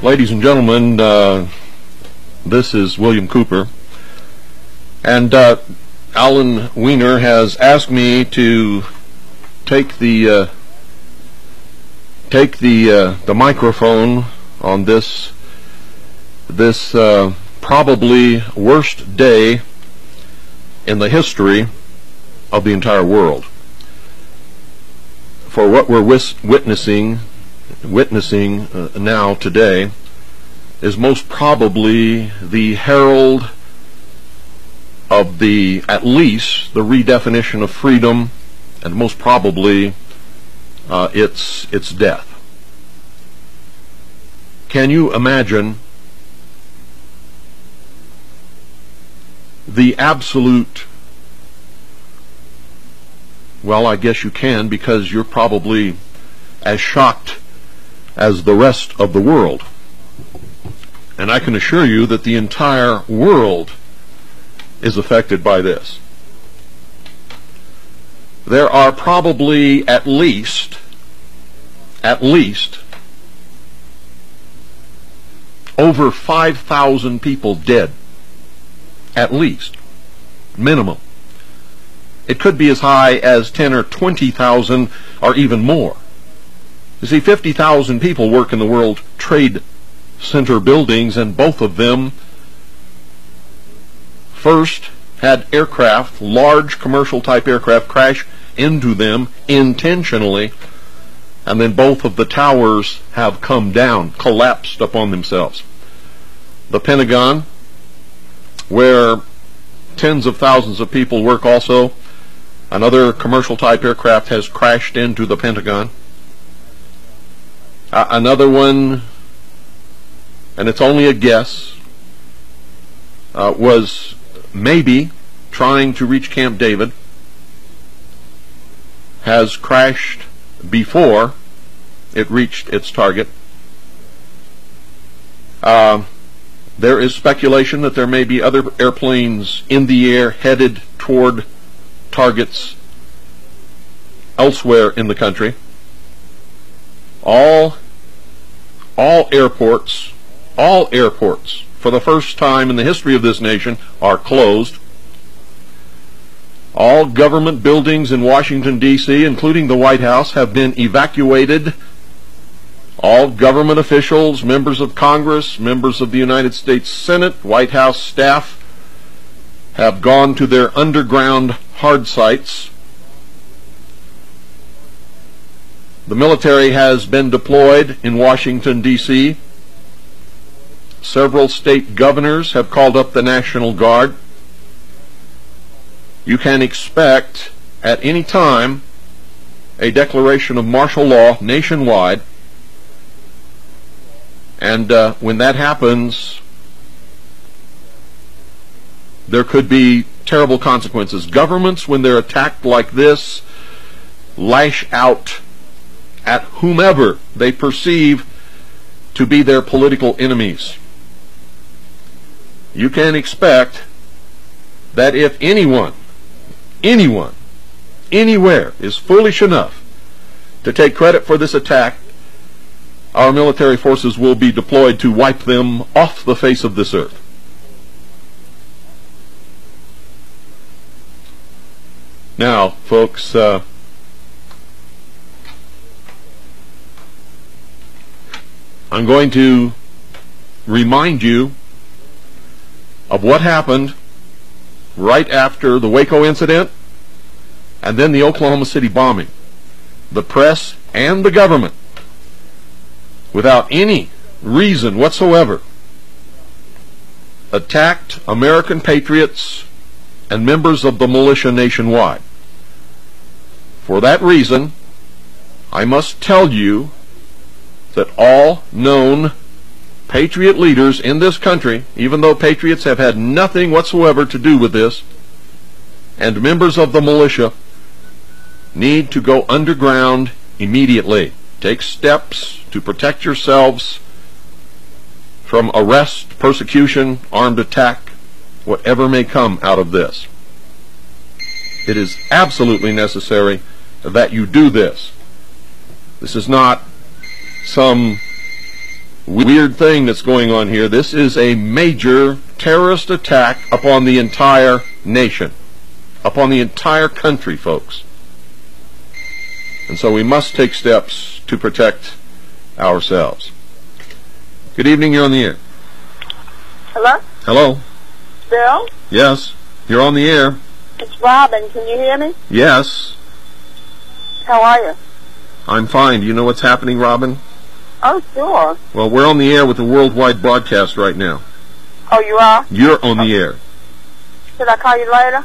Ladies and gentlemen, this is William Cooper, and Alan Weiner has asked me to take the microphone on this probably worst day in the history of the entire world. For what we're witnessing now today is most probably the herald of at least the redefinition of freedom, and most probably its death. Can you imagine the absolute, well, I guess you can, because you're probably as shocked as the rest of the world. And I can assure you that the entire world is affected by this. There are probably at least over 5,000 people dead. At least. Minimum. It could be as high as 10 or 20,000 or even more. You see, 50,000 people work in the World Trade Center buildings, and both of them first had aircraft, large commercial type aircraft, crash into them intentionally, and then both of the towers have come down, collapsed upon themselves. The Pentagon, where tens of thousands of people work also, another commercial type aircraft has crashed into the Pentagon. Another one, and it's only a guess, was maybe trying to reach Camp David, has crashed before it reached its target. There is speculation that there may be other airplanes in the air headed toward targets elsewhere in the country. All airports, for the first time in the history of this nation, are closed. All government buildings in Washington, D.C., including the White House, have been evacuated. All government officials, members of Congress, members of the United States Senate, White House staff have gone to their underground hard sites. The military has been deployed in Washington, D.C. Several state governors have called up the National Guard. You can expect at any time a declaration of martial law nationwide. And when that happens, there could be terrible consequences. Governments, when they're attacked like this, lash out at whomever they perceive to be their political enemies. You can expect that if anyone, anywhere is foolish enough to take credit for this attack, our military forces will be deployed to wipe them off the face of this earth. Now, folks, I'm going to remind you of what happened right after the Waco incident and then the Oklahoma City bombing. The press and the government, without any reason whatsoever, attacked American patriots and members of the militia nationwide. For that reason, I must tell you that all known patriot leaders in this country, even though patriots have had nothing whatsoever to do with this, and members of the militia, need to go underground immediately. Take steps to protect yourselves from arrest, persecution, armed attack, whatever may come out of this. It is absolutely necessary that you do this. This is not some weird thing that's going on here. This is a major terrorist attack upon the entire nation, upon the entire country, folks. And so we must take steps to protect ourselves. Good evening, you're on the air. Hello? Hello? Bill? Yes, you're on the air. It's Robin. Can you hear me? Yes. How are you? I'm fine. Do you know what's happening, Robin? Oh, sure. Well, we're on the air with a worldwide broadcast right now. Oh, you are? You're on the air. Should I call you later?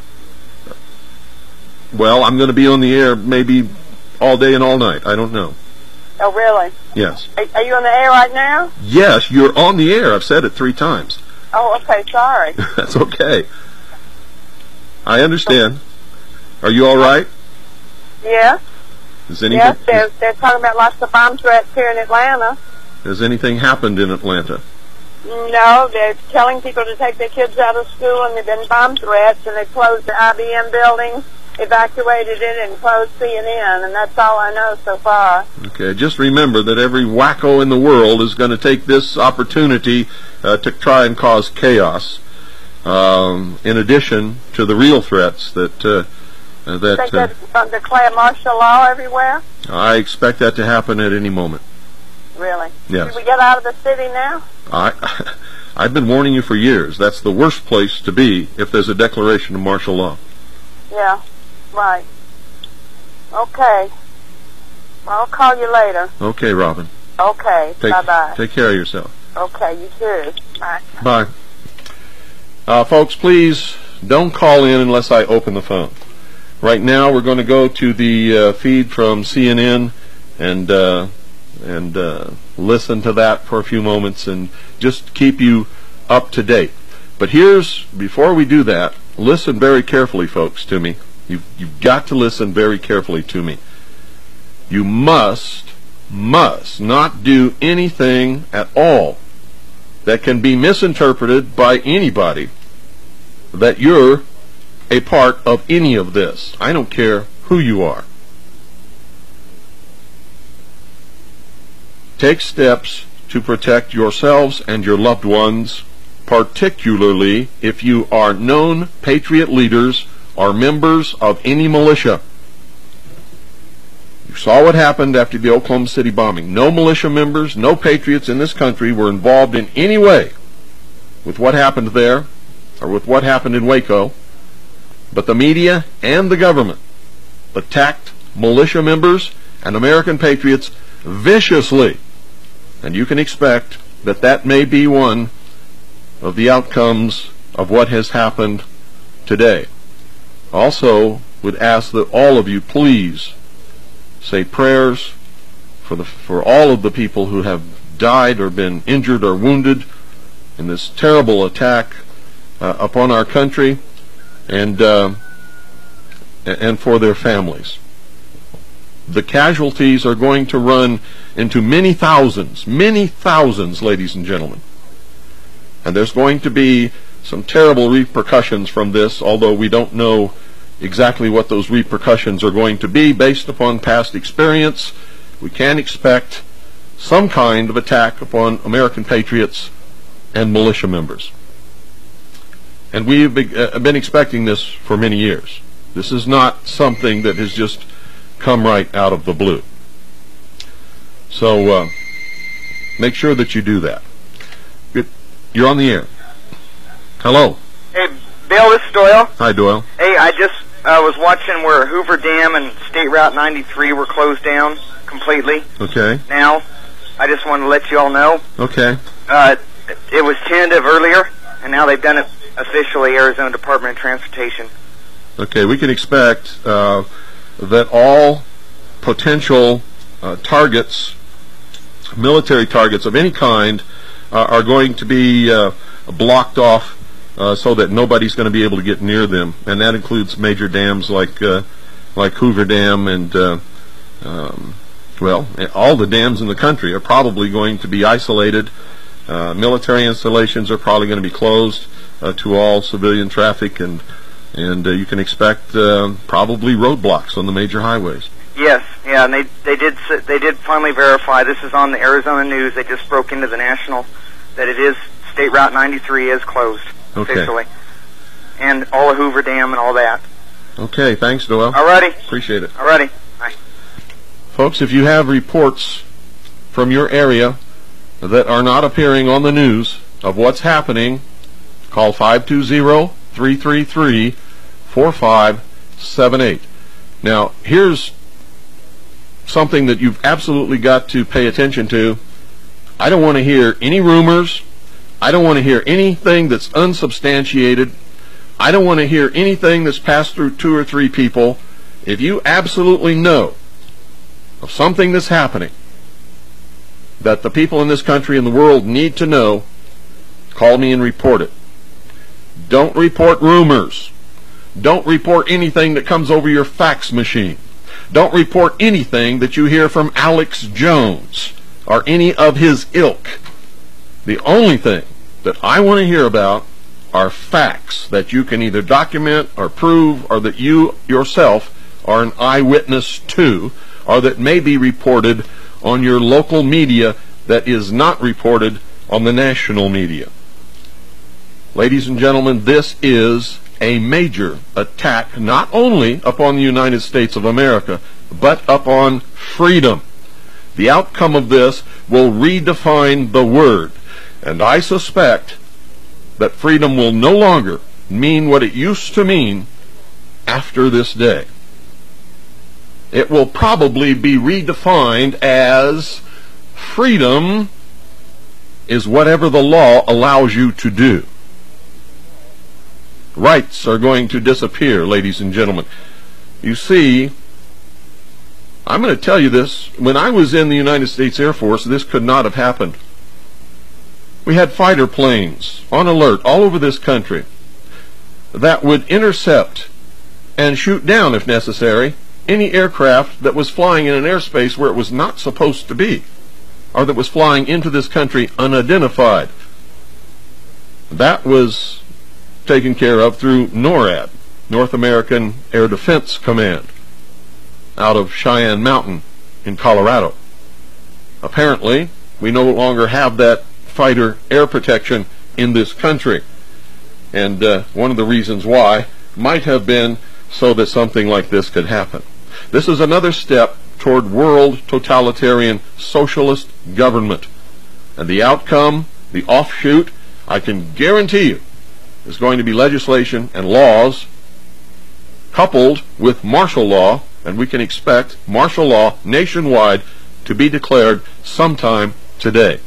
Well, I'm going to be on the air maybe all day and all night. I don't know. Oh, really? Yes. Are you on the air right now? Yes, you're on the air. I've said it 3 times. Oh, okay. Sorry. That's okay. I understand. Are you all right? Yeah. Is anything, Yes, they're talking about lots of bomb threats here in Atlanta. has anything happened in Atlanta? No, they're telling people to take their kids out of school, and there have been bomb threats, and they closed the IBM building, evacuated it, and closed CNN, and that's all I know so far. Okay, just remember that every wacko in the world is going to take this opportunity to try and cause chaos, in addition to the real threats that Think they're going to declare martial law everywhere? I expect that to happen at any moment. Really? Yes. Should we get out of the city now? I've been warning you for years. That's the worst place to be if there's a declaration of martial law. Yeah, right. Okay. I'll call you later. Okay, Robin. Okay, bye-bye. Take care of yourself. Okay, you too. Bye. Bye. Folks, please don't call in unless I open the phone. Right now, we're going to go to the feed from CNN and listen to that for a few moments and just keep you up to date. But before we do that, listen very carefully, folks, to me. You've got to listen very carefully to me. You must not do anything at all that can be misinterpreted by anybody that you're a part of any of this. I don't care who you are. Take steps to protect yourselves and your loved ones, particularly if you are known patriot leaders or members of any militia. You saw what happened after the Oklahoma City bombing. No militia members, no patriots in this country were involved in any way with what happened there or with what happened in Waco. But the media and the government attacked militia members and American patriots viciously. And you can expect that that may be one of the outcomes of what has happened today. Also, would ask that all of you please say prayers for all of the people who have died or been injured or wounded in this terrible attack upon our country, and for their families. The casualties are going to run into many thousands, ladies and gentlemen. And there's going to be some terrible repercussions from this, although we don't know exactly what those repercussions are going to be based upon past experience. We can expect some kind of attack upon American patriots and militia members. And we've been expecting this for many years. This is not something that has just come right out of the blue. So make sure that you do that. You're on the air. Hello. Hey, Bill, this is Doyle. Hi, Doyle. Hey, I just was watching where Hoover Dam and State Route 93 were closed down completely. Okay. Now, I just wanted to let you all know. Okay. It was tentative earlier, and now they've done it officially, Arizona Department of Transportation. Okay, we can expect that all potential targets, military targets of any kind, are going to be blocked off so that nobody's going to be able to get near them, and that includes major dams like Hoover Dam and well, all the dams in the country are probably going to be isolated. Military installations are probably going to be closed to all civilian traffic, and you can expect probably roadblocks on the major highways. Yes, yeah, and they did finally verify. This is on the Arizona News. They just broke into the National that it is State Route 93 is closed officially, and all of Hoover Dam and all that. Okay, thanks, Doyle. Alrighty. Appreciate it. Alrighty. Bye. Folks, if you have reports from your area that are not appearing on the news of what's happening, call 520-333-4578. Now, here's something that you've absolutely got to pay attention to. I don't want to hear any rumors. I don't want to hear anything that's unsubstantiated. I don't want to hear anything that's passed through 2 or 3 people. If you absolutely know of something that's happening that the people in this country and the world need to know, call me and report it. Don't report rumors. Don't report anything that comes over your fax machine. Don't report anything that you hear from Alex Jones or any of his ilk. The only thing that I want to hear about are facts that you can either document or prove, or that you yourself are an eyewitness to, or that may be reported on your local media that is not reported on the national media. Ladies and gentlemen, this is a major attack not only upon the United States of America, but upon freedom. The outcome of this will redefine the word, and I suspect that freedom will no longer mean what it used to mean after this day. It will probably be redefined as freedom is whatever the law allows you to do. Rights are going to disappear, ladies and gentlemen. You see, I'm going to tell you this. When I was in the United States Air Force, this could not have happened. We had fighter planes on alert all over this country that would intercept and shoot down, if necessary, any aircraft that was flying in an airspace where it was not supposed to be, or that was flying into this country unidentified. That was taken care of through NORAD, North American Air Defense Command, out of Cheyenne Mountain in Colorado. Apparently, we no longer have that fighter air protection in this country, and one of the reasons why might have been so that something like this could happen. This is another step toward world totalitarian socialist government, and the outcome, the offshoot, I can guarantee you, is going to be legislation and laws coupled with martial law, and we can expect martial law nationwide to be declared sometime today.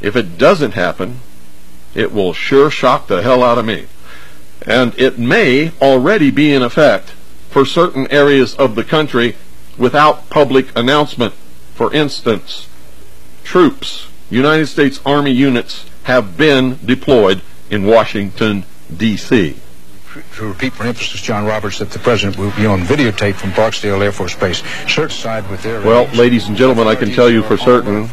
If it doesn't happen, it will sure shock the hell out of me. And it may already be in effect for certain areas of the country without public announcement. For instance, troops, United States Army units, have been deployed in Washington, D.C. To repeat for emphasis, John Roberts, that the President will be on videotape from Barksdale Air Force Base, certified with their... Well, ladies and gentlemen, I can tell you for certain,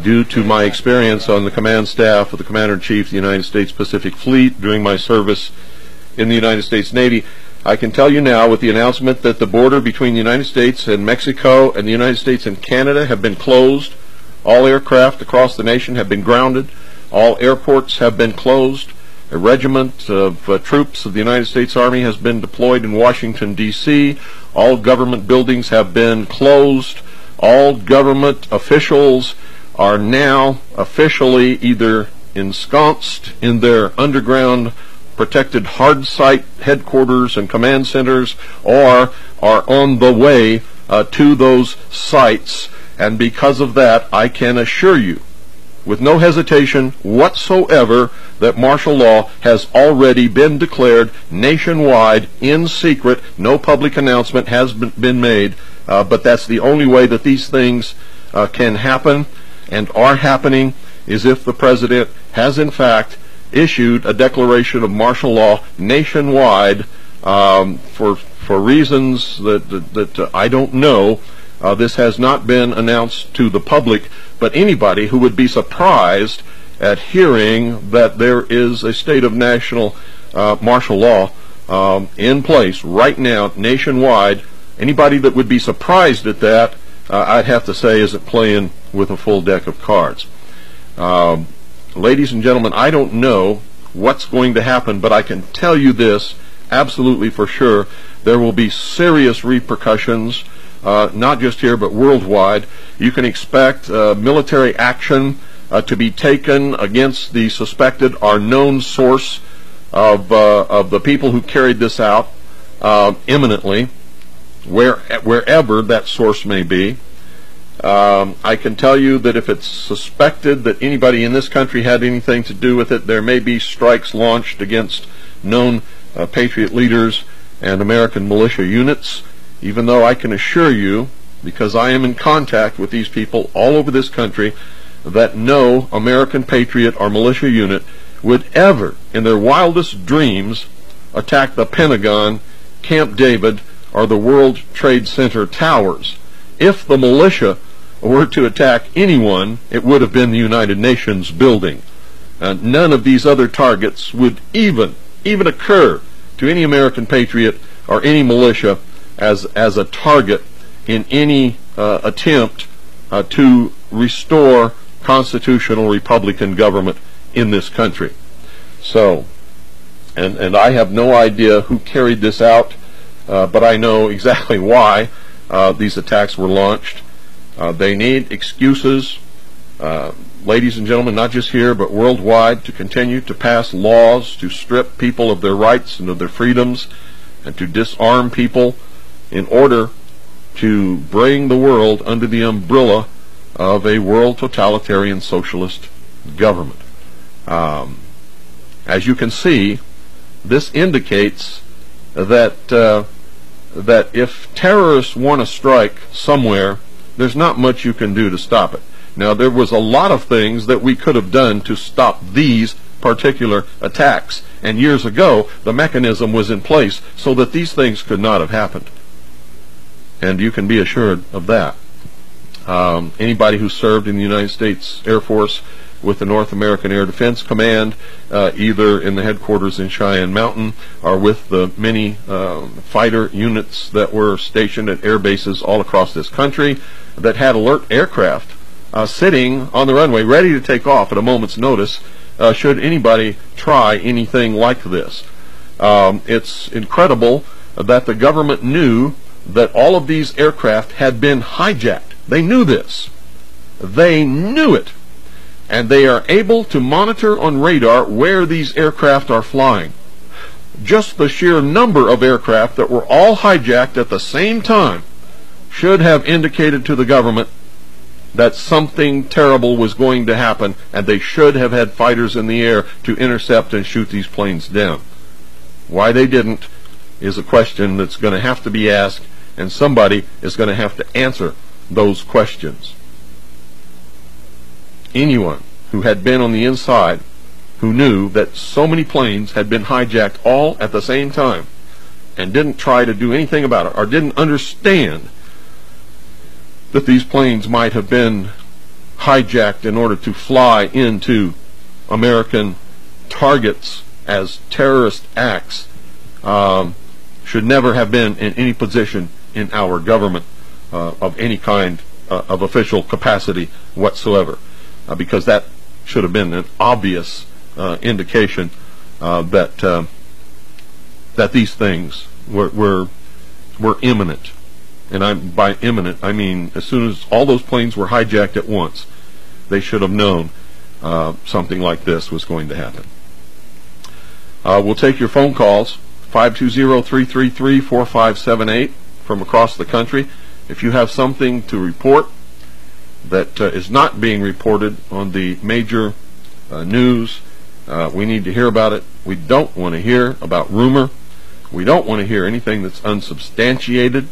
due to my experience on the command staff of the Commander-in-Chief of the United States Pacific Fleet during my service in the United States Navy, I can tell you now with the announcement that the border between the United States and Mexico and the United States and Canada have been closed. All aircraft across the nation have been grounded. All airports have been closed. A regiment of troops of the United States Army has been deployed in Washington, D.C. All government buildings have been closed. All government officials are now officially either ensconced in their underground protected hard site headquarters and command centers, or are on the way to those sites. And because of that, I can assure you, with no hesitation whatsoever, that martial law has already been declared nationwide in secret. No public announcement has been made, but that's the only way that these things can happen and are happening, is if the President has in fact issued a declaration of martial law nationwide for reasons that I don't know. This has not been announced to the public, but anybody who would be surprised at hearing that there is a state of national martial law in place right now nationwide Anybody that would be surprised at that, I'd have to say, isn't playing with a full deck of cards. Ladies and gentlemen, I don't know what's going to happen, but I can tell you this absolutely for sure. There will be serious repercussions, not just here but worldwide. You can expect military action to be taken against the suspected or known source of the people who carried this out imminently, wherever that source may be. I can tell you that if it's suspected that anybody in this country had anything to do with it, there may be strikes launched against known Patriot leaders and American militia units, even though I can assure you, because I am in contact with these people all over this country, that no American Patriot or militia unit would ever, in their wildest dreams, attack the Pentagon, Camp David, or the World Trade Center towers. If the militia were to attack anyone, it would have been the United Nations building. None of these other targets would even occur to any American patriot or any militia as a target in any attempt to restore constitutional Republican government in this country. So, and I have no idea who carried this out, but I know exactly why these attacks were launched. They need excuses, ladies and gentlemen, not just here but worldwide, to continue to pass laws to strip people of their rights and of their freedoms and to disarm people in order to bring the world under the umbrella of a world totalitarian socialist government. As you can see, this indicates that that if terrorists want to strike somewhere, there's not much you can do to stop it. Now, there was a lot of things that we could have done to stop these particular attacks, and years ago the mechanism was in place so that these things could not have happened, and you can be assured of that. Anybody who served in the United States Air Force with the North American Air Defense Command, either in the headquarters in Cheyenne Mountain or with the many fighter units that were stationed at air bases all across this country that had alert aircraft sitting on the runway ready to take off at a moment's notice should anybody try anything like this. It's incredible that the government knew that all of these aircraft had been hijacked. They knew this. They knew it. And they are able to monitor on radar where these aircraft are flying. Just the sheer number of aircraft that were all hijacked at the same time should have indicated to the government that something terrible was going to happen, and they should have had fighters in the air to intercept and shoot these planes down. Why they didn't is a question that's going to have to be asked, and somebody is going to have to answer those questions. Anyone who had been on the inside, who knew that so many planes had been hijacked all at the same time and didn't try to do anything about it, or didn't understand that these planes might have been hijacked in order to fly into American targets as terrorist acts, should never have been in any position in our government of any kind of official capacity whatsoever. Because that should have been an obvious indication that these things were imminent. And by imminent, I mean as soon as all those planes were hijacked at once, they should have known something like this was going to happen. We'll take your phone calls, 520-333-4578 from across the country. If you have something to report that is not being reported on the major news, we need to hear about it. We don't want to hear about rumor. We don't want to hear anything that's unsubstantiated.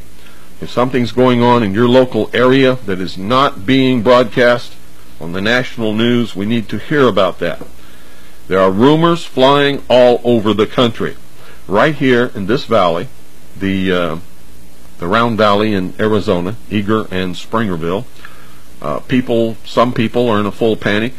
If something's going on in your local area that is not being broadcast on the national news, we need to hear about that. There are rumors flying all over the country. Right here in this valley, the Round Valley in Arizona, Eager and Springerville, some people are in a full panic.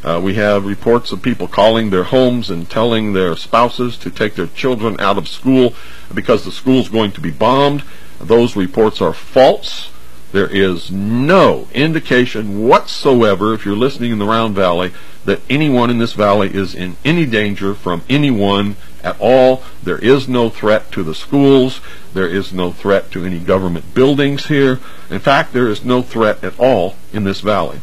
We have reports of people calling their homes and telling their spouses to take their children out of school because the school's going to be bombed. Those reports are false. There is no indication whatsoever, if you're listening in the Round Valley, that anyone in this valley is in any danger from anyone at all. There is no threat to the schools. There is no threat to any government buildings here. In fact, there is no threat at all in this valley.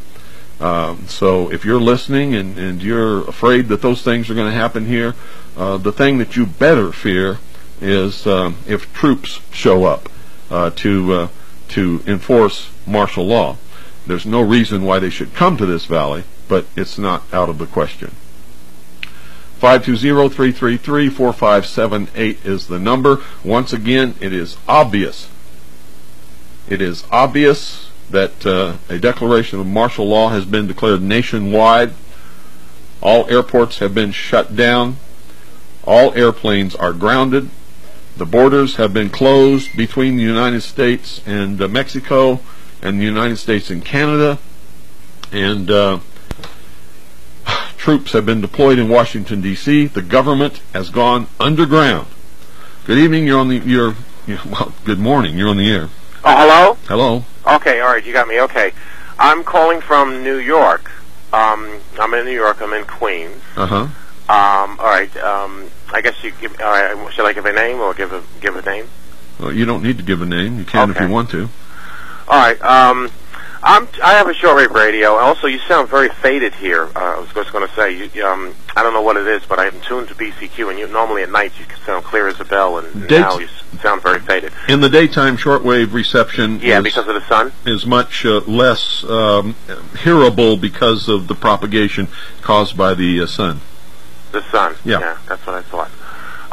So if you're listening and you're afraid that those things are going to happen here, the thing that you better fear is if troops show up to enforce martial law. There's no reason why they should come to this valley, but it's not out of the question. 520-333-4578 is the number. Once again, it is obvious. It is obvious that a declaration of martial law has been declared nationwide. All airports have been shut down. All airplanes are grounded. The borders have been closed between the United States and Mexico and the United States and Canada. And troops have been deployed in Washington, D.C. The government has gone underground. Good evening. You're on the. Well, good morning. You're on the air. Oh, hello? Hello. Okay, all right, you got me. Okay. I'm calling from New York. I'm in New York. I'm in Queens. Uh-huh. All right. I guess you give. All right. Should I give a name or give a name? Well, you don't need to give a name. You can if you want to. All right. I have a shortwave radio. Also, you sound very faded here. I was just going to say, I don't know what it is, but I'm tuned to BCQ, and normally at night you sound clear as a bell, and now you sound very faded. In the daytime, shortwave reception because of the sun? Is much less hearable because of the propagation caused by the sun. The sun? Yeah, that's what I thought.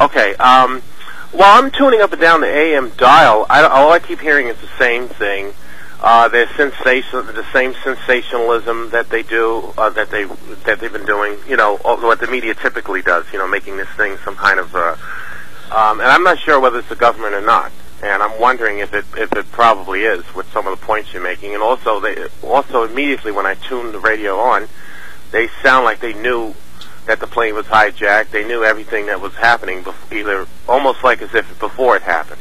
Okay, well, I'm tuning up and down the AM dial. All I keep hearing is the same thing. The same sensationalism that they do, that they've been doing. You know, what the media typically does. You know, making this thing some kind of. And I'm not sure whether it's the government or not. And I'm wondering if it probably is with some of the points you're making. And also immediately when I tune the radio on, they sound like they knew that the plane was hijacked. They knew everything that was happening, either almost like as if before it happened.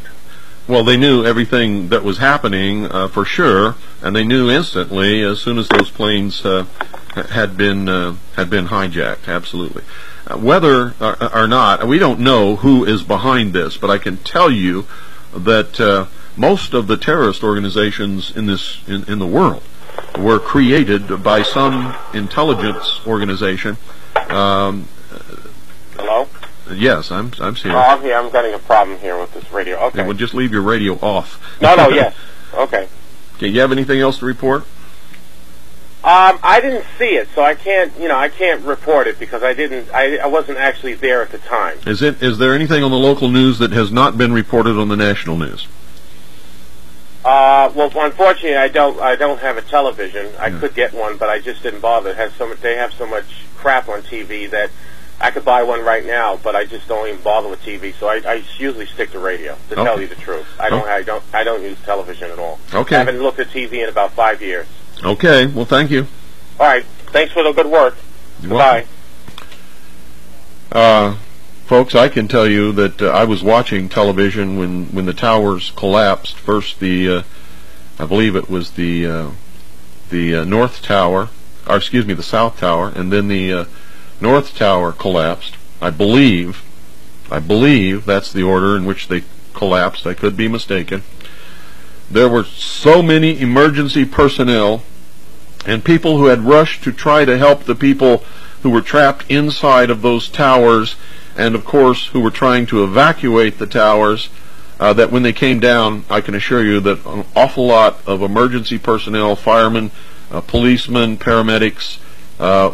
Well, they knew everything that was happening for sure, and they knew instantly as soon as those planes had been hijacked. Absolutely. Whether or not, we don't know who is behind this, but I can tell you that most of the terrorist organizations in the world were created by some intelligence organization. Hello? Yes, I'm here. Oh, I'm getting a problem here with this radio. Okay. Yeah, well, just leave your radio off. No, yes. Okay. Okay, you have anything else to report? I didn't see it, so I can't report it because I wasn't actually there at the time. Is there anything on the local news that has not been reported on the national news? Well, unfortunately, I don't have a television. I could get one, but I just didn't bother. They have so much crap on TV that I could buy one right now, but I just don't even bother with TV. So I usually stick to radio. To tell you the truth, I don't use television at all. Okay. I haven't looked at TV in about 5 years. Okay. Well, thank you. All right. Thanks for the good work. Goodbye. Folks, I can tell you that I was watching television when the towers collapsed. First, I believe it was the North Tower, or excuse me, the South Tower, and then the North Tower collapsed. I believe that's the order in which they collapsed. I could be mistaken. There were so many emergency personnel and people who had rushed to try to help the people who were trapped inside of those towers, and of course who were trying to evacuate the towers, that when they came down, I can assure you that an awful lot of emergency personnel, firemen, policemen, paramedics,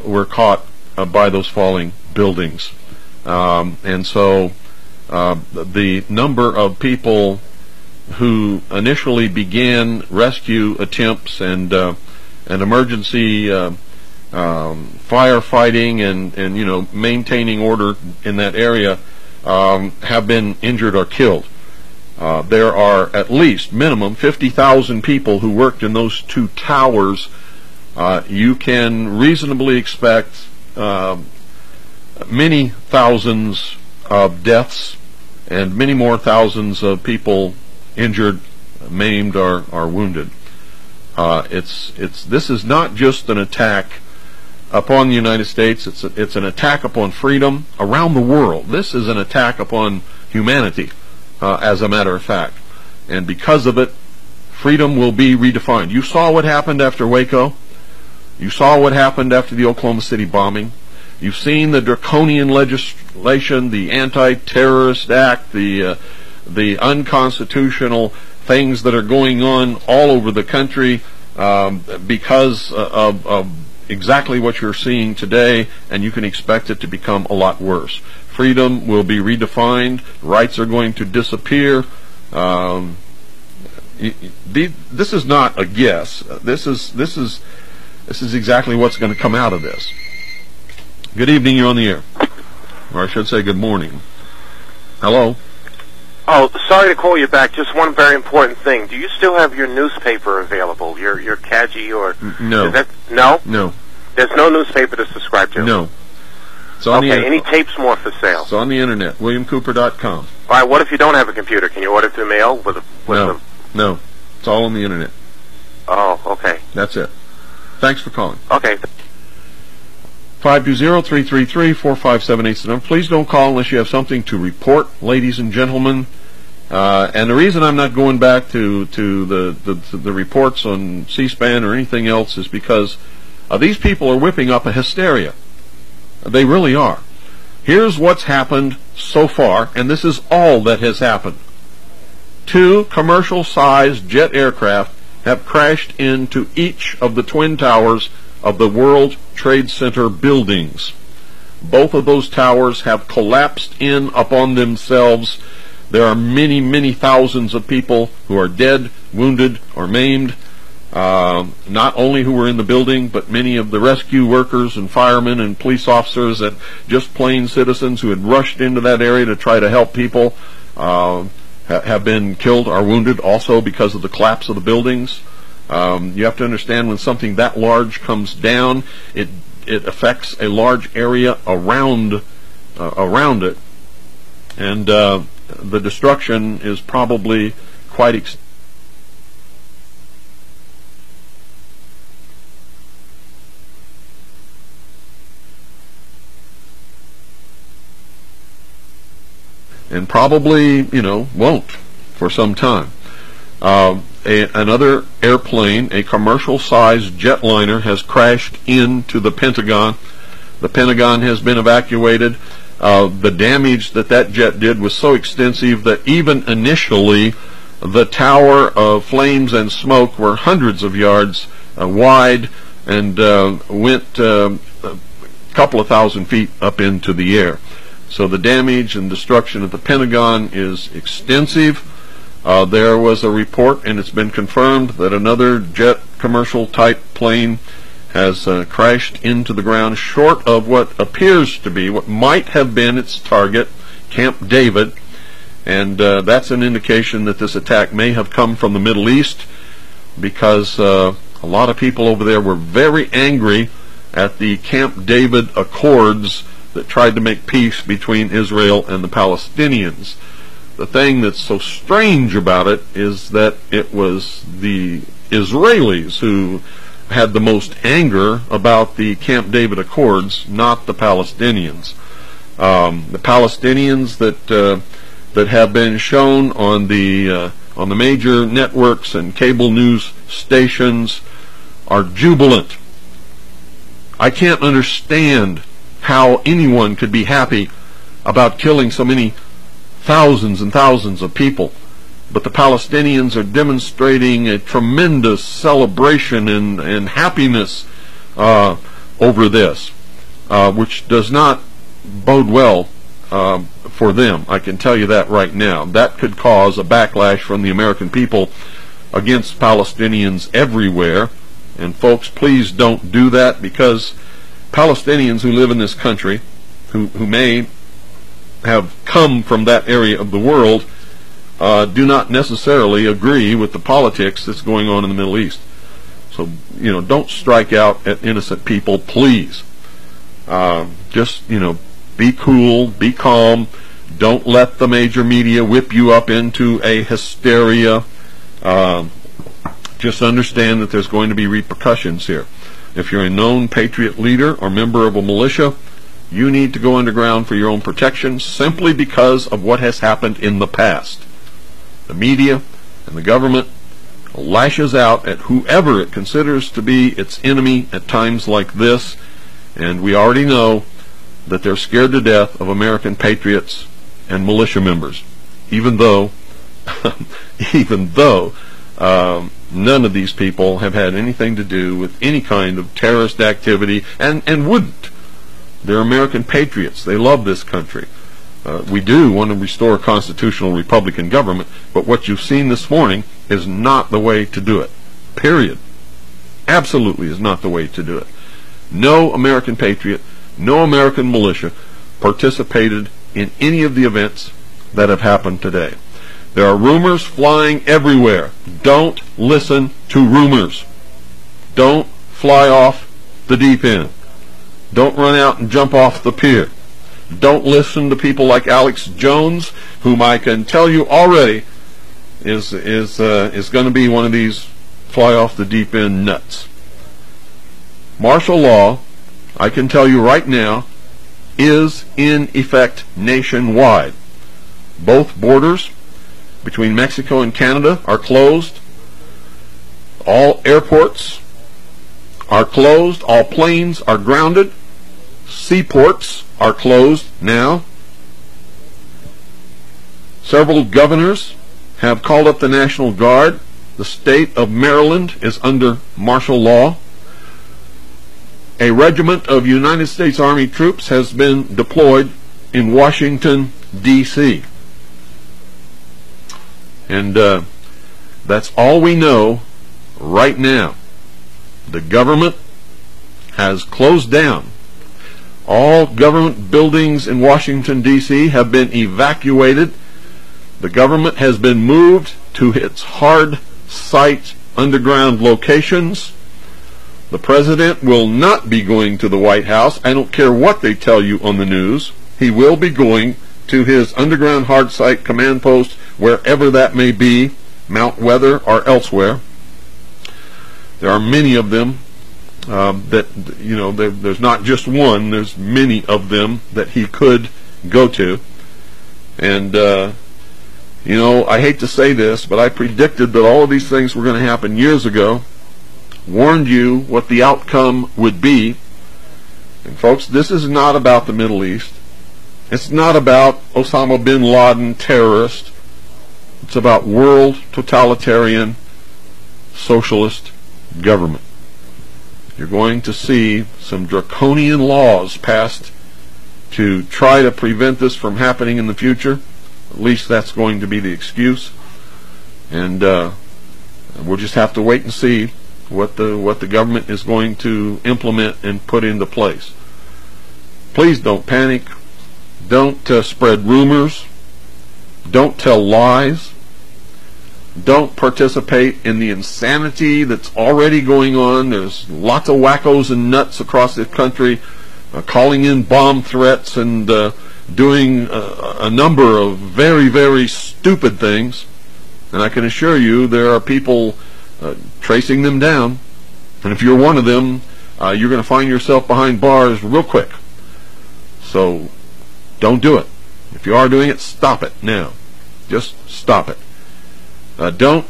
were caught by those falling buildings. And so the number of people who initially began rescue attempts and emergency firefighting and maintaining order in that area have been injured or killed. There are at least minimum 50,000 people who worked in those two towers you can reasonably expect many thousands of deaths and many more thousands of people injured, maimed, or wounded. This is not just an attack upon the United States. It's an attack upon freedom around the world. This is an attack upon humanity, as a matter of fact. And because of it, freedom will be redefined. You saw what happened after Waco. You saw what happened after the Oklahoma City bombing. You've seen the draconian legislation, the Anti-Terrorist Act, the unconstitutional things that are going on all over the country because of exactly what you're seeing today, and you can expect it to become a lot worse. Freedom will be redefined. Rights are going to disappear. This is not a guess. This is exactly what's going to come out of this. Good evening, you're on the air. Or I should say good morning. Hello? Oh, sorry to call you back. Just one very important thing. Do you still have your newspaper available? Your Kaji or... No. No? No. There's no newspaper to subscribe to? No. It's on okay, any tapes more for sale? It's on the internet, WilliamCooper.com. All right, what if you don't have a computer? Can you order through mail? No. It's all on the internet. Oh, okay. That's it. Thanks for calling. Okay. 520-333-4578. Please don't call unless you have something to report, ladies and gentlemen. And the reason I'm not going back to the reports on C-SPAN or anything else is because these people are whipping up a hysteria. They really are. Here's what's happened so far, and this is all that has happened. 2 commercial-sized jet aircraft have crashed into each of the twin towers of the World Trade Center buildings. Both of those towers have collapsed in upon themselves. There are many, many thousands of people who are dead, wounded, or maimed. Not only who were in the building, but many of the rescue workers and firemen and police officers and just plain citizens who had rushed into that area to try to help people have been killed or wounded also because of the collapse of the buildings. You have to understand, when something that large comes down, it affects a large area around it, and the destruction is probably quite extensive. And probably, won't for some time. Another airplane, a commercial-sized jetliner, has crashed into the Pentagon. The Pentagon has been evacuated. The damage that jet did was so extensive that even initially the tower of flames and smoke were hundreds of yards wide and went a couple of thousand feet up into the air. So the damage and destruction at the Pentagon is extensive. There was a report, and it's been confirmed, that another jet commercial type plane has crashed into the ground short of what appears to be, what might have been its target, Camp David. And that's an indication that this attack may have come from the Middle East, because a lot of people over there were very angry at the Camp David Accords that tried to make peace between Israel and the Palestinians. The thing that's so strange about it is that it was the Israelis who had the most anger about the Camp David Accords, not the Palestinians. The Palestinians that have been shown on the major networks and cable news stations are jubilant. I can't understand how anyone could be happy about killing so many thousands and thousands of people. But the Palestinians are demonstrating a tremendous celebration and happiness over this, which does not bode well for them. I can tell you that right now. That could cause a backlash from the American people against Palestinians everywhere. And folks, please don't do that, because Palestinians who live in this country, who may have come from that area of the world, do not necessarily agree with the politics that's going on in the Middle East. So, don't strike out at innocent people, please. Just, be cool, be calm. Don't let the major media whip you up into a hysteria. Just understand that there's going to be repercussions here. If you're a known patriot leader or member of a militia, you need to go underground for your own protection simply because of what has happened in the past. The media and the government lashes out at whoever it considers to be its enemy at times like this, and we already know that they're scared to death of American patriots and militia members, even though none of these people have had anything to do with any kind of terrorist activity, and wouldn't. They're American patriots. They love this country. We do want to restore a constitutional Republican government, but what you've seen this morning is not the way to do it. Period. Absolutely is not the way to do it. No American patriot, no American militia participated in any of the events that have happened today. There are rumors flying everywhere. Don't listen to rumors. Don't fly off the deep end. Don't run out and jump off the pier. Don't listen to people like Alex Jones, whom I can tell you already is going to be one of these fly off the deep end nuts. Martial law, I can tell you right now, is in effect nationwide. Both borders between Mexico and Canada are closed. All airports are closed. All planes are grounded. Seaports are closed now. Several governors have called up the National Guard. The state of Maryland is under martial law. A regiment of United States Army troops has been deployed in Washington, D.C. And that's all we know right now. The government has closed down. All government buildings in Washington, D.C. have been evacuated. The government has been moved to its hard site underground locations. The president will not be going to the White House. I don't care what they tell you on the news. He will be going to his underground hard site command post, wherever that may be, Mount Weather or elsewhere. There are many of them there's not just one, there's many of them that he could go to. And I hate to say this, but I predicted that all of these things were going to happen years ago, warned you what the outcome would be. And folks, this is not about the Middle East. It's not about Osama bin Laden terrorist. It's about world totalitarian socialist government. You're going to see some draconian laws passed to try to prevent this from happening in the future. At least that's going to be the excuse. And we'll just have to wait and see what the government is going to implement and put into place. Please don't panic. Don't spread rumors. Don't tell lies. Don't participate in the insanity that's already going on. There's lots of wackos and nuts across the country calling in bomb threats and doing a number of very, very stupid things. And I can assure you there are people tracing them down. And if you're one of them, you're going to find yourself behind bars real quick. So don't do it. If you are doing it, stop it now. Just stop it. Don't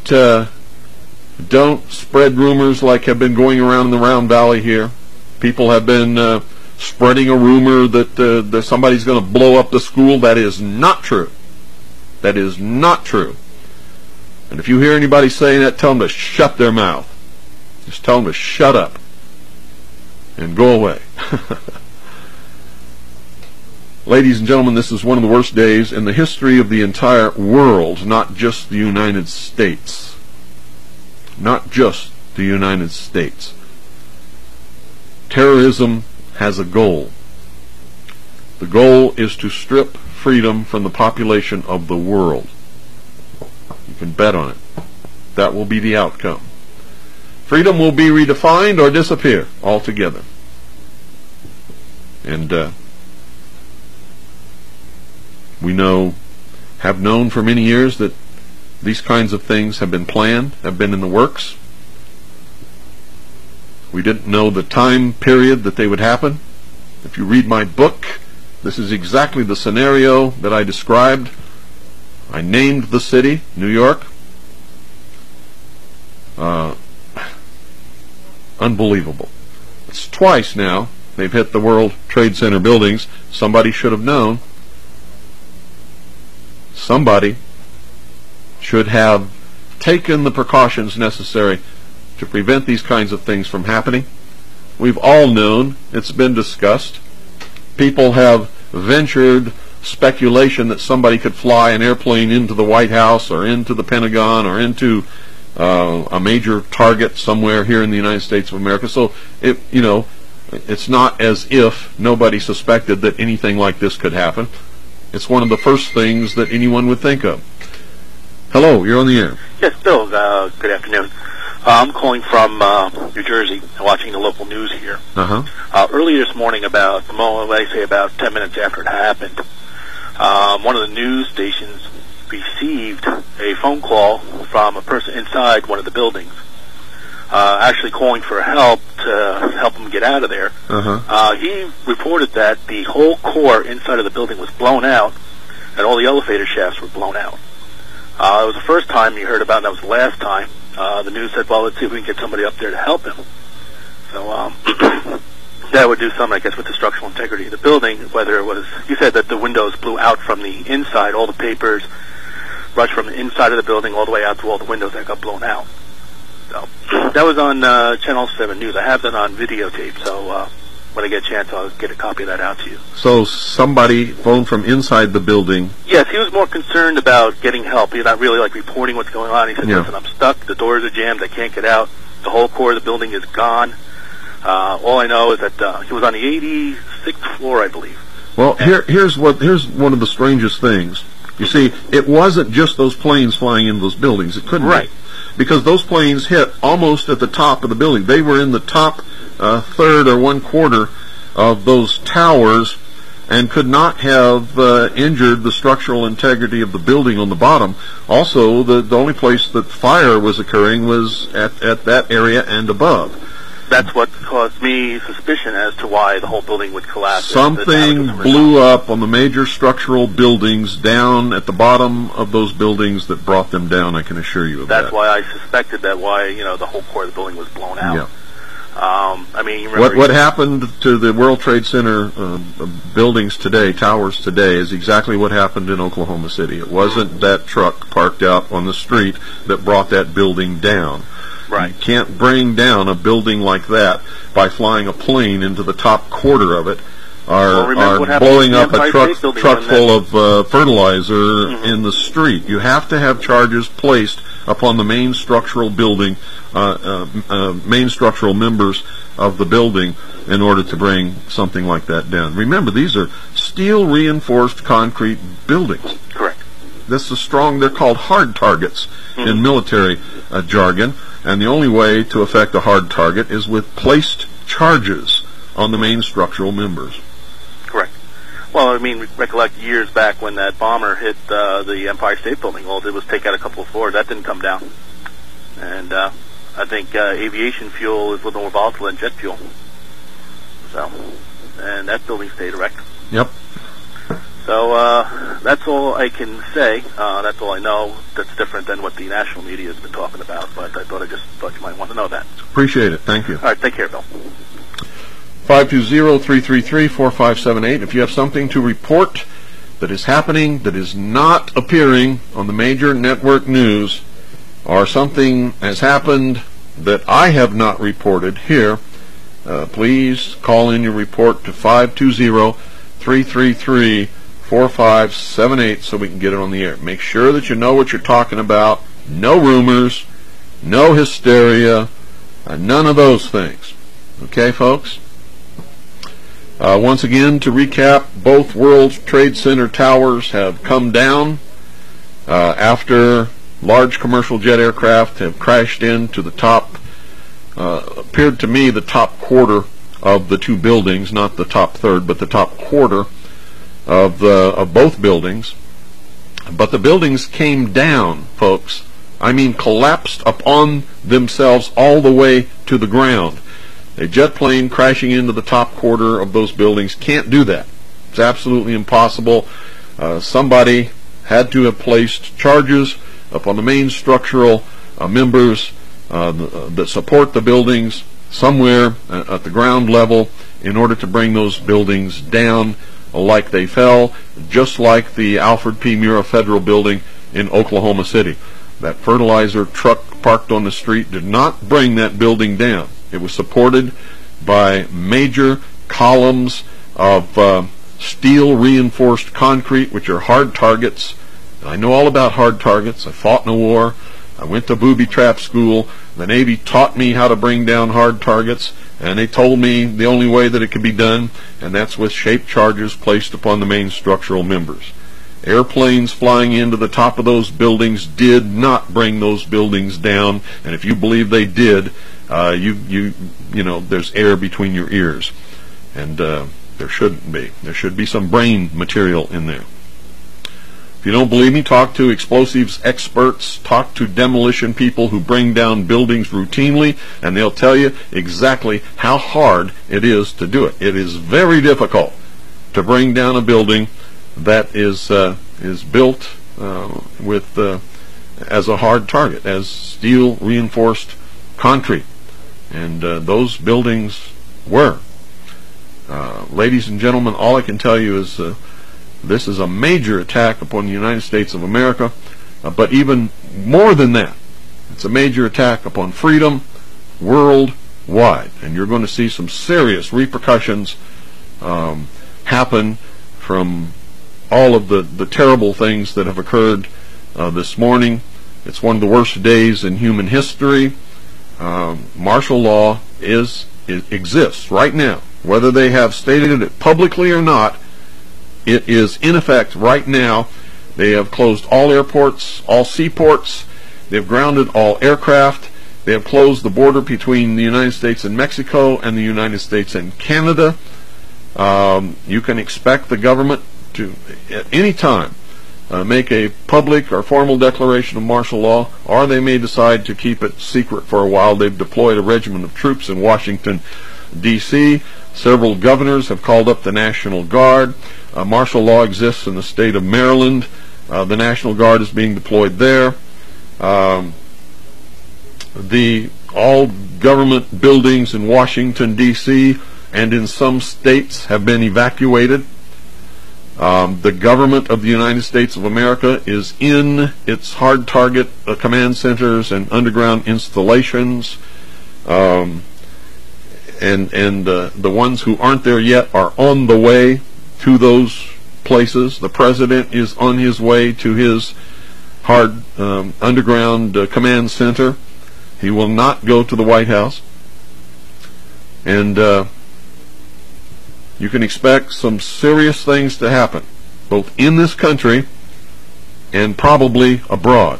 spread rumors like have been going around in the Round Valley here. People have been spreading a rumor that somebody's going to blow up the school. That is not true. That is not true. And if you hear anybody saying that, tell them to shut their mouth. Just tell them to shut up and go away. Ladies and gentlemen, this is one of the worst days in the history of the entire world, not just the United States. Not just the United States. Terrorism has a goal. The goal is to strip freedom from the population of the world. You can bet on it. That will be the outcome. freedom will be redefined or disappear altogether. And we have known for many years that these kinds of things have been planned, have been in the works. We didn't know the time period that they would happen. If you read my book, this is exactly the scenario that I described. I named the city, New York. Unbelievable. It's twice now they've hit the World Trade Center buildings. Somebody should have known. Somebody should have taken the precautions necessary to prevent these kinds of things from happening. We've all known, it's been discussed. People have ventured speculation that somebody could fly an airplane into the White House or into the Pentagon or into a major target somewhere here in the United States of America. So, it's not as if nobody suspected that anything like this could happen. It's one of the first things that anyone would think of. Hello, you're on the air. Yes, Bill, good afternoon. I'm calling from New Jersey, watching the local news here. Earlier this morning, about 10 minutes after it happened, one of the news stations received a phone call from a person inside one of the buildings, actually calling for help to help him get out of there. He reported that the whole core inside of the building was blown out, and all the elevator shafts were blown out. It was the first time he heard about it, and that was the last time. The news said, well, let's see if we can get somebody up there to help him. So that would do something, I guess, with the structural integrity of the building, whether it was, you said that the windows blew out from the inside, all the papers rushed from the inside of the building all the way out to all the windows that got blown out. So that was on Channel 7 News. I have that on videotape, so when I get a chance, I'll get a copy of that out to you. So somebody phoned from inside the building? Yes, he was more concerned about getting help. He's not really like reporting what's going on. He said, listen, I'm stuck, the doors are jammed, I can't get out, the whole core of the building is gone. All I know is that he was on the 86th floor, I believe. Well, here's one of the strangest things. You see, it wasn't just those planes flying into those buildings. It couldn't be. Because those planes hit almost at the top of the building. They were in the top third or 1/4 of those towers and could not have injured the structural integrity of the building on the bottom. Also, the only place that fire was occurring was at that area and above. That's what caused me suspicion as to why the whole building would collapse. Something blew up on the major structural buildings down at the bottom of those buildings that brought them down, I can assure you of that. That's why I suspected that the whole core of the building was blown out. Yeah. I mean, remember what happened to the World Trade Center buildings today, towers today, is exactly what happened in Oklahoma City. It wasn't that truck parked out on the street that brought that building down. Right. You can't bring down a building like that by flying a plane into the top quarter of it, or blowing up a truck full of fertilizer in the street. You have to have charges placed upon the main structural building, main structural members of the building, in order to bring something like that down. Remember, these are steel reinforced concrete buildings. Correct. This is strong. They're called hard targets in military jargon. And the only way to affect a hard target is with placed charges on the main structural members. Correct. Well, I mean, recollect years back when that bomber hit the Empire State Building. All it did was take out a couple of floors. That didn't come down. And I think aviation fuel is a little more volatile than jet fuel. So, and that building stayed erect. Yep. So that's all I can say. That's all I know. That's different than what the national media has been talking about. But I thought you might want to know that. Appreciate it. Thank you. All right. Take care, Bill. 520-333-4578. If you have something to report that is happening that is not appearing on the major network news, or something has happened that I have not reported here, please call in your report to 520-333-4578 so we can get it on the air. Make sure that you know what you're talking about. No rumors, no hysteria, none of those things. Okay, folks? Once again, to recap, both World Trade Center towers have come down after large commercial jet aircraft have crashed into the top appeared to me the top quarter of the two buildings, not the top third, but the top quarter of both buildings. But the buildings came down, folks. I mean, collapsed upon themselves all the way to the ground. A jet plane crashing into the top quarter of those buildings can't do that. It's absolutely impossible. Somebody had to have placed charges upon the main structural members that support the buildings somewhere at the ground level in order to bring those buildings down like they fell, just like the Alfred P. Murrah Federal Building in Oklahoma City. That fertilizer truck parked on the street did not bring that building down. It was supported by major columns of steel reinforced concrete, which are hard targets. I know all about hard targets. I fought in a war. I went to booby trap school. The Navy taught me how to bring down hard targets, and they told me the only way that it could be done, and that's with shaped charges placed upon the main structural members. Airplanes flying into the top of those buildings did not bring those buildings down, and if you believe they did, you know, there's air between your ears, and there shouldn't be. There should be some brain material in there. If you don't believe me, talk to explosives experts, talk to demolition people who bring down buildings routinely, and they'll tell you exactly how hard it is to do it. It is very difficult to bring down a building that is built with as a hard target, as steel reinforced concrete, and those buildings were. Ladies and gentlemen, all I can tell you is this is a major attack upon the United States of America, but even more than that, it's a major attack upon freedom worldwide, and you're going to see some serious repercussions happen from all of the terrible things that have occurred this morning. It's one of the worst days in human history. Martial law exists right now. Whether they have stated it publicly or not, it is in effect right now. They have closed all airports, all seaports. They have grounded all aircraft. They have closed the border between the United States and Mexico and the United States and Canada. You can expect the government to, at any time, make a public or formal declaration of martial law, or they may decide to keep it secret for a while. They've deployed a regiment of troops in Washington, D.C. Several governors have called up the National Guard. Martial law exists in the state of Maryland. The National Guard is being deployed there. All government buildings in Washington, D.C. and in some states have been evacuated. The government of the United States of America is in its hard target command centers and underground installations. And the ones who aren't there yet are on the way to those places. The president is on his way to his hard underground command center. He will not go to the White House. And you can expect some serious things to happen, both in this country and probably abroad.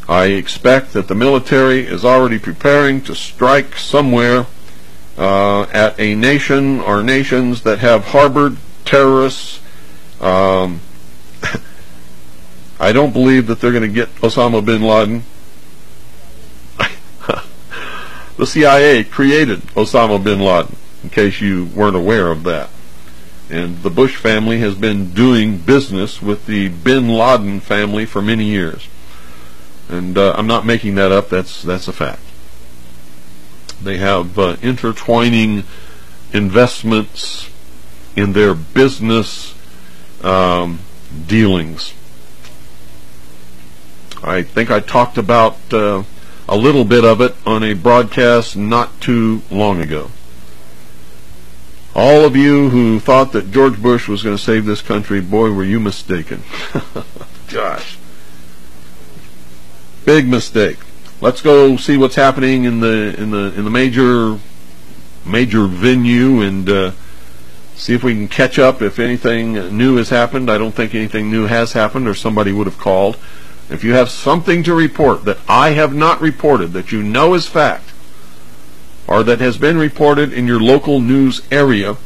I expect that the military is already preparing to strike somewhere at a nation or nations that have harbored terrorists. I don't believe that they're going to get Osama bin Laden. The CIA created Osama bin Laden, in case you weren't aware of that. And the Bush family has been doing business with the bin Laden family for many years. And I'm not making that up, that's a fact. They have intertwining investments in their business dealings. I think I talked about a little bit of it on a broadcast not too long ago. All of you who thought that George Bush was going to save this country, boy, were you mistaken. Gosh. Big mistake. Let's go see what's happening in the major venue and see if we can catch up if anything new has happened. I don't think anything new has happened, or somebody would have called. If you have something to report that I have not reported, that you know is fact, or that has been reported in your local news area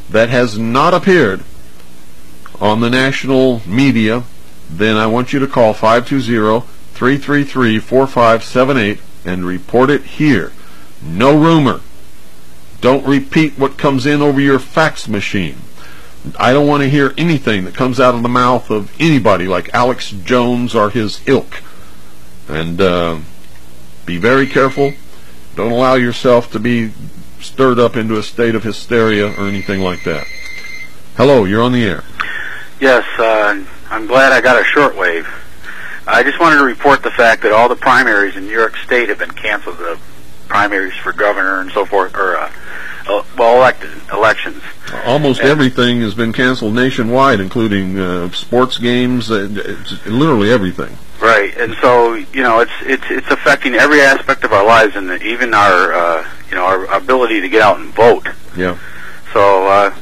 that has not appeared on the national media, then I want you to call 520-333-4578 and report it here. No rumor. Don't repeat what comes in over your fax machine. I don't want to hear anything that comes out of the mouth of anybody like Alex Jones or his ilk. And be very careful. Don't allow yourself to be stirred up into a state of hysteria or anything like that. Hello, you're on the air. Yes, I'm glad I got a shortwave. I just wanted to report the fact that all the primaries in New York State have been canceled, the primaries for governor and so forth, or, elections. Almost everything has been canceled nationwide, including sports games, literally everything. Right, and so, you know, it's affecting every aspect of our lives, and even our, our ability to get out and vote. Yeah. So,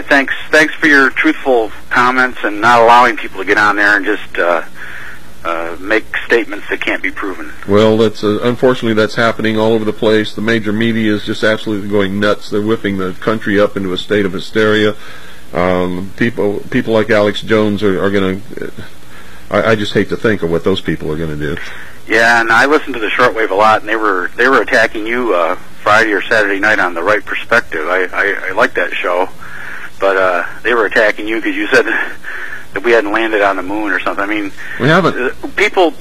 thanks for your truthful comments and not allowing people to get on there and just make statements that can't be proven. Well, that's unfortunately that's happening all over the place. The major media is just absolutely going nuts. They're whipping the country up into a state of hysteria. People like Alex Jones are going to. I just hate to think of what those people are going to do. Yeah, and I listened to the shortwave a lot, and they were attacking you Friday or Saturday night on The Right Perspective. I like that show. But they were attacking you because you said that we hadn't landed on the moon or something. I mean, we haven't. People.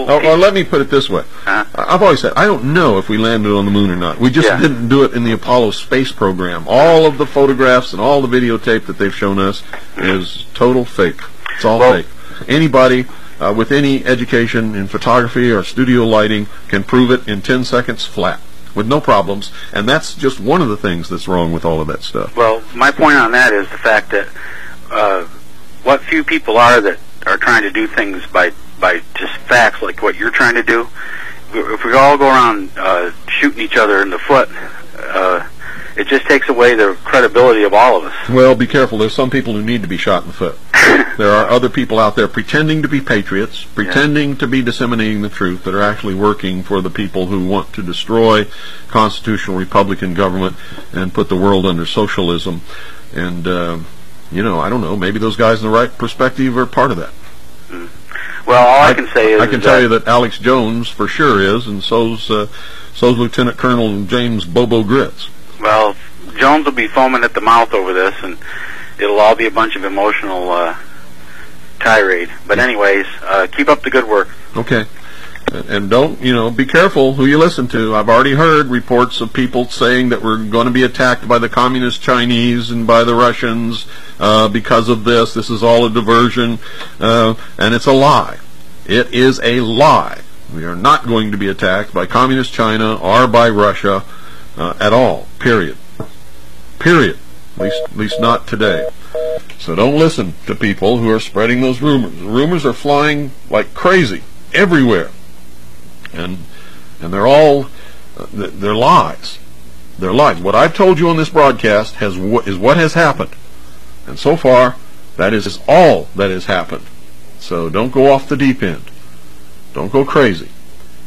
Or let me put it this way. I've always said I don't know if we landed on the moon or not. We just didn't do it in the Apollo space program. All of the photographs and all the videotape that they've shown us is total fake. It's all fake. Anybody with any education in photography or studio lighting can prove it in 10 seconds flat, with no problems, and that's just one of the things that's wrong with all of that stuff. Well, my point on that is the fact that what few people are that are trying to do things by just facts like what you're trying to do, if we all go around shooting each other in the foot, it just takes away the credibility of all of us. Well, be careful. There's some people who need to be shot in the foot. There are other people out there pretending to be patriots, pretending to be disseminating the truth, that are actually working for the people who want to destroy constitutional Republican government and put the world under socialism. And, I don't know, maybe those guys in The Right Perspective are part of that. Well, all I can say is... I can tell you that Alex Jones for sure is, and so's Lieutenant Colonel James Bobo Gritz. Well, Jones will be foaming at the mouth over this, and it'll all be a bunch of emotional tirade. But anyways, keep up the good work. Okay. And don't, be careful who you listen to. I've already heard reports of people saying that we're going to be attacked by the communist Chinese and by the Russians because of this. This is all a diversion, and it's a lie. It is a lie. We are not going to be attacked by communist China or by Russia at all. Period. At least not today. So don't listen to people who are spreading those rumors. Rumors are flying like crazy everywhere, and they're all they're lies. They're lies. What I've told you on this broadcast is what has happened, and so far that is all that has happened. So don't go off the deep end. Don't go crazy.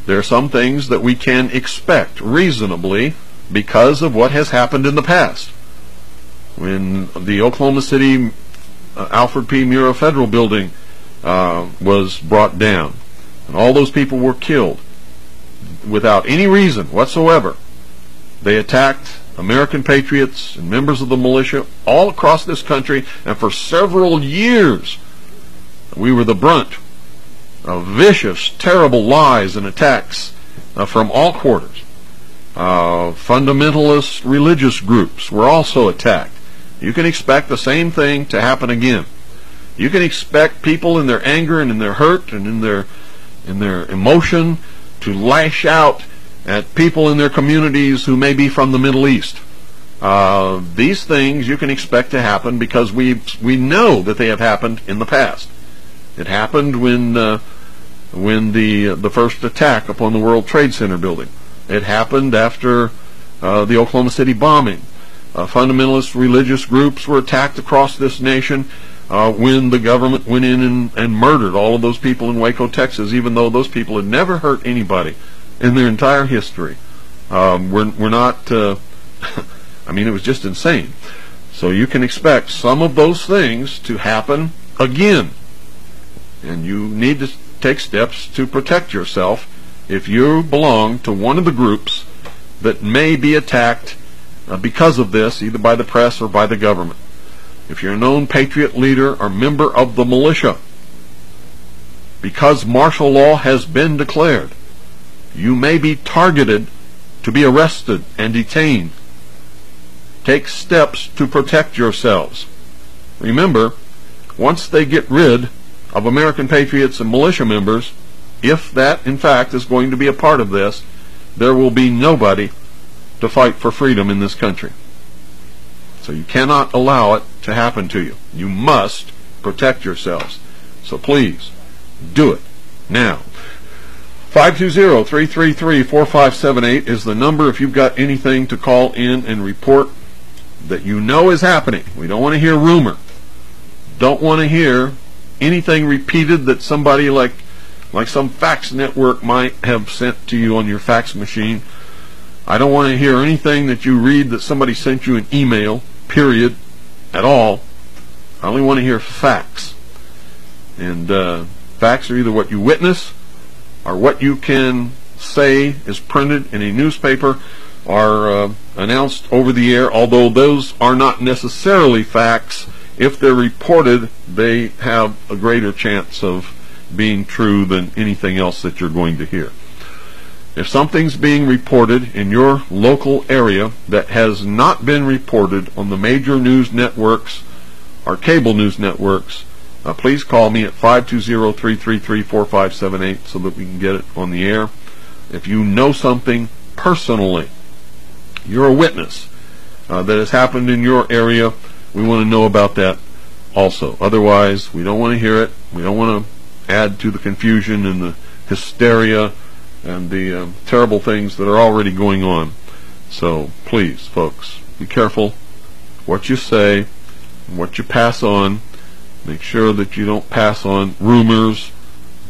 There are some things that we can expect reasonably because of what has happened in the past. When the Oklahoma City Alfred P. Murrah Federal Building was brought down, and all those people were killed without any reason whatsoever. They attacked American patriots and members of the militia all across this country, and for several years we were the brunt of vicious, terrible lies and attacks from all quarters. Fundamentalist religious groups were also attacked. You can expect the same thing to happen again. You can expect people in their anger and in their hurt and in their emotion to lash out at people in their communities who may be from the Middle East. These things you can expect to happen because we know that they have happened in the past. It happened when the first attack upon the World Trade Center building. It happened after the Oklahoma City bombing. Fundamentalist religious groups were attacked across this nation when the government went in and murdered all of those people in Waco, Texas, even though those people had never hurt anybody in their entire history. We're not, I mean, it was just insane. So you can expect some of those things to happen again. And you need to take steps to protect yourself if you belong to one of the groups that may be attacked because of this, either by the press or by the government. If you're a known patriot leader or member of the militia, because martial law has been declared, you may be targeted to be arrested and detained. Take steps to protect yourselves. Remember, once they get rid of American patriots and militia members, if that in fact is going to be a part of this, there will be nobody to fight for freedom in this country. So you cannot allow it to happen to you. You must protect yourselves. So please, do it now. 520-333-4578 is the number if you've got anything to call in and report that you know is happening. We don't want to hear rumor. Don't want to hear anything repeated that somebody like some fax network might have sent to you on your fax machine. I don't want to hear anything that you read that somebody sent you an email, period, at all. I only want to hear facts. And facts are either what you witness or what you can say is printed in a newspaper or announced over the air, although those are not necessarily facts. If they're reported, they have a greater chance of being true than anything else that you're going to hear. If something's being reported in your local area that has not been reported on the major news networks or cable news networks, please call me at 520-333-4578 so that we can get it on the air. If you know something personally, you're a witness that has happened in your area, we want to know about that also. Otherwise, we don't want to hear it. We don't want to add to the confusion and the hysteria and the terrible things that are already going on. So please, folks, be careful what you say and what you pass on. Make sure that you don't pass on rumors.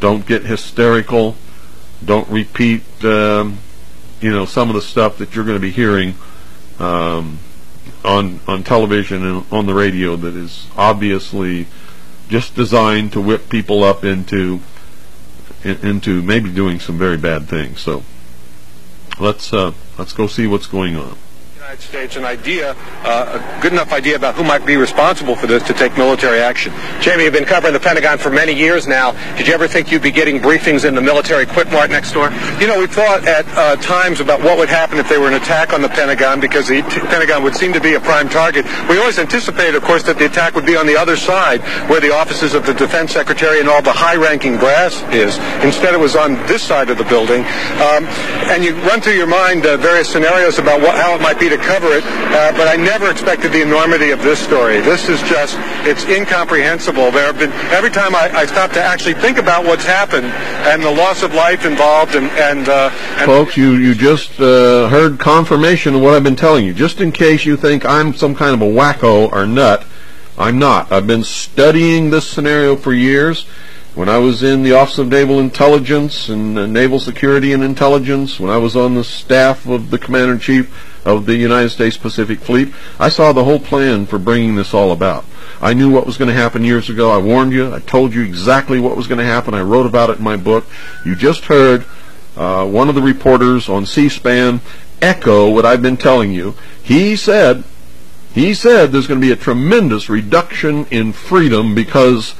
Don't get hysterical. Don't repeat some of the stuff that you're going to be hearing on television and on the radio that is obviously just designed to whip people up into maybe doing some very bad things. So let's go see what's going on. United States an idea, a good enough idea about who might be responsible for this to take military action. Jamie, you've been covering the Pentagon for many years now. Did you ever think you'd be getting briefings in the military Quit Mart next door? You know, we thought at times about what would happen if there were an attack on the Pentagon, because the Pentagon would seem to be a prime target. We always anticipated, of course, that the attack would be on the other side, where the offices of the Defense Secretary and all the high-ranking brass is. Instead, it was on this side of the building. And you run through your mind various scenarios about how it might be to cover it, but I never expected the enormity of this story. This is just, it's incomprehensible. There have been, every time I stop to actually think about what's happened and the loss of life involved and folks, you just heard confirmation of what I've been telling you. Just in case you think I'm some kind of a wacko or nut, I'm not. I've been studying this scenario for years. When I was in the Office of Naval Intelligence and Naval Security and Intelligence, when I was on the staff of the Commander-in-Chief of the United States Pacific Fleet, I saw the whole plan for bringing this all about. I knew what was going to happen years ago. I warned you. I told you exactly what was going to happen. I wrote about it in my book. You just heard one of the reporters on C-SPAN echo what I've been telling you. He said there's going to be a tremendous reduction in freedom because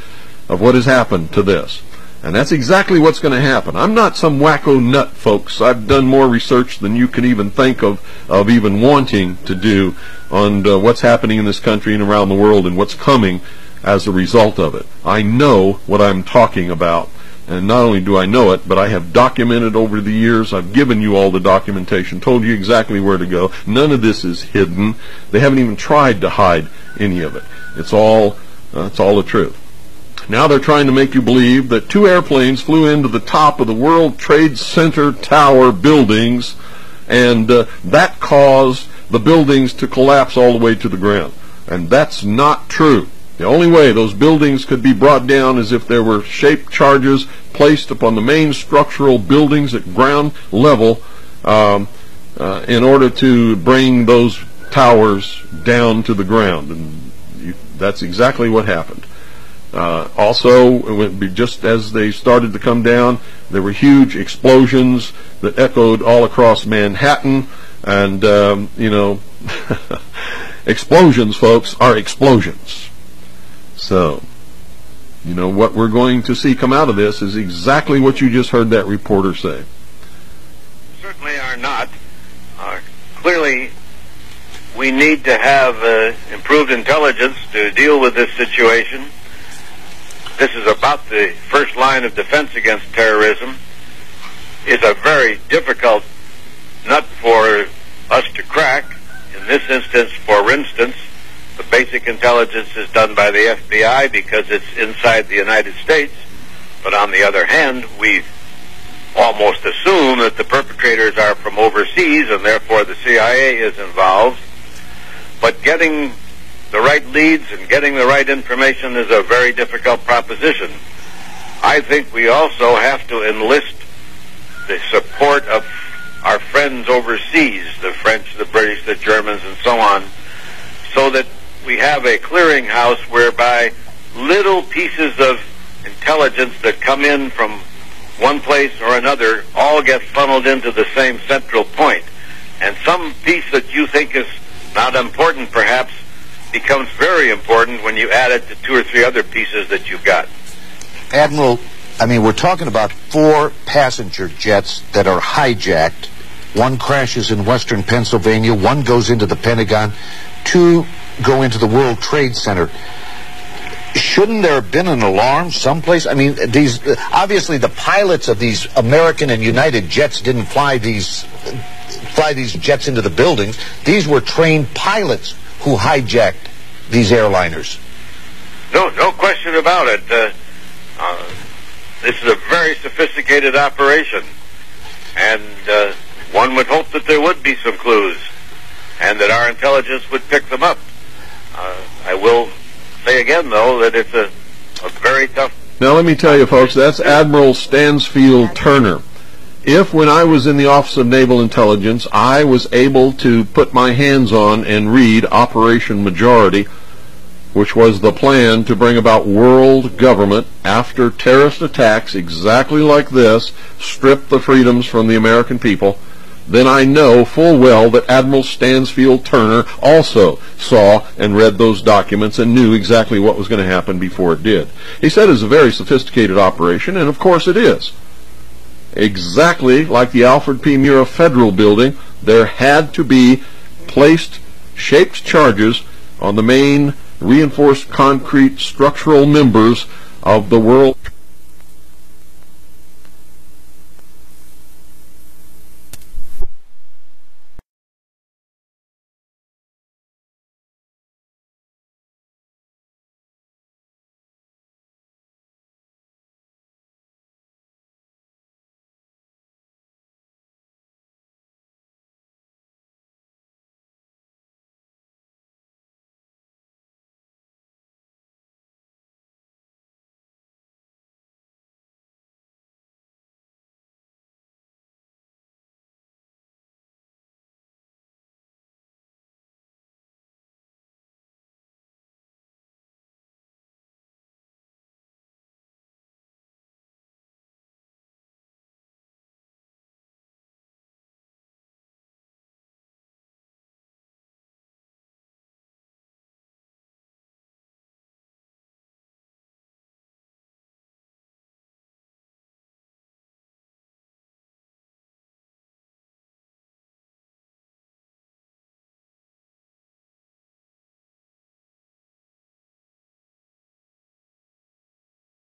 of what has happened to this. And that's exactly what's going to happen. I'm not some wacko nut, folks. I've done more research than you can even think of even wanting to do on what's happening in this country and around the world and what's coming as a result of it. I know what I'm talking about. And not only do I know it, but I have documented over the years. I've given you all the documentation, told you exactly where to go. None of this is hidden. They haven't even tried to hide any of it. It's all the truth. Now they're trying to make you believe that 2 airplanes flew into the top of the World Trade Center Tower buildings, and that caused the buildings to collapse all the way to the ground. And that's not true. The only way those buildings could be brought down is if there were shaped charges placed upon the main structural buildings at ground level in order to bring those towers down to the ground, and that's exactly what happened. Also, just as they started to come down, there were huge explosions that echoed all across Manhattan, and explosions, folks, are explosions. So, what we're going to see come out of this is exactly what you just heard that reporter say. Certainly are not. Clearly, we need to have improved intelligence to deal with this situation. This is about the first line of defense against terrorism. It's a very difficult nut for us to crack. In this instance, for instance, the basic intelligence is done by the FBI because it's inside the United States. But on the other hand, we almost assume that the perpetrators are from overseas, and therefore the CIA is involved. But getting the right leads and getting the right information is a very difficult proposition. I think we also have to enlist the support of our friends overseas, the French, the British, the Germans, and so on, so that we have a clearinghouse whereby little pieces of intelligence that come in from one place or another all get funneled into the same central point. And some piece that you think is not important, perhaps, becomes very important when you add it to 2 or 3 other pieces that you've got. Admiral, we're talking about 4 passenger jets that are hijacked. 1 crashes in western Pennsylvania, 1 goes into the Pentagon, 2 go into the World Trade Center. Shouldn't there have been an alarm someplace? These obviously the pilots of these American and United jets didn't fly these jets into the buildings. These were trained pilots who hijacked these airliners. No question about it. This is a very sophisticated operation, and one would hope that there would be some clues, and that our intelligence would pick them up. I will say again, though, that it's a very tough... Now, let me tell you, folks, that's Admiral Stansfield Turner. If, when I was in the Office of Naval Intelligence, I was able to put my hands on and read Operation Majority, which was the plan to bring about world government after terrorist attacks exactly like this, strip the freedoms from the American people, then I know full well that Admiral Stansfield Turner also saw and read those documents and knew exactly what was going to happen before it did. He said it was a very sophisticated operation, and of course it is. Exactly like the Alfred P. Murrah Federal Building, there had to be placed shaped charges on the main reinforced concrete structural members of the World